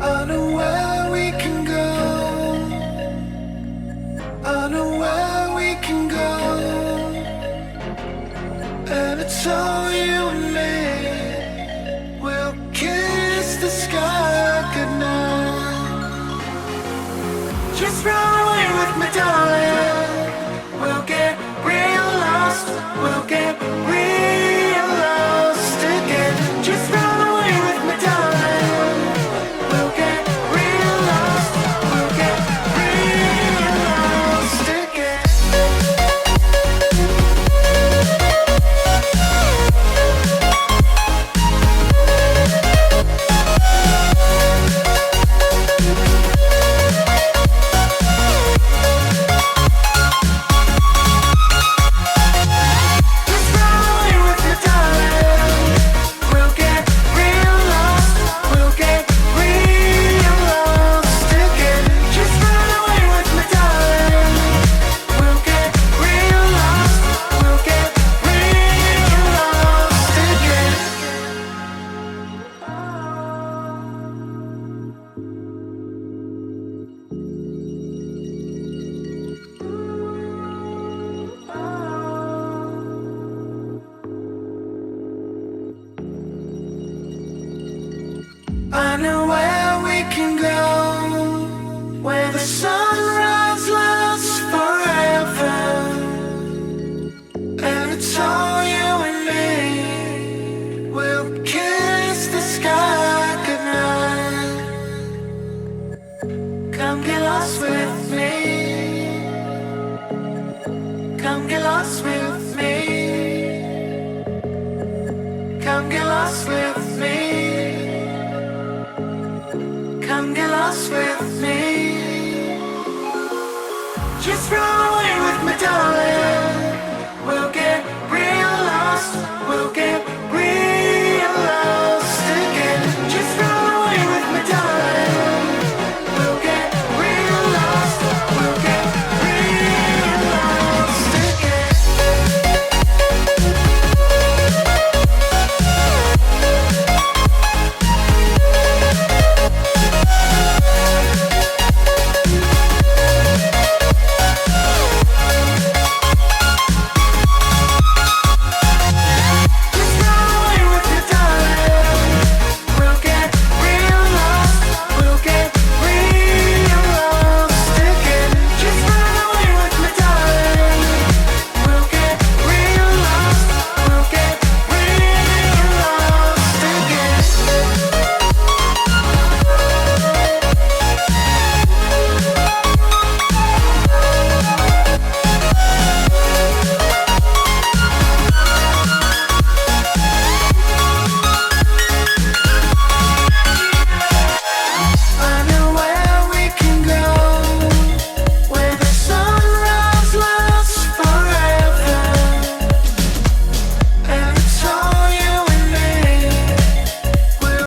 I know where we can go. I know where we can go. And it's all you and me. We'll kiss the sky goodnight. Just run away with me, darling. We'll get real lost. We'll get real lost again. Just run away with me, darling. We'll get real lost. We'll get real lost again. I know where we can go, where the sunrise lasts forever, and it's all you and me. We'll kiss the sky goodnight. Come get lost with me. Come get lost with me. Come get lost with me. Come get lost with me. Just run away.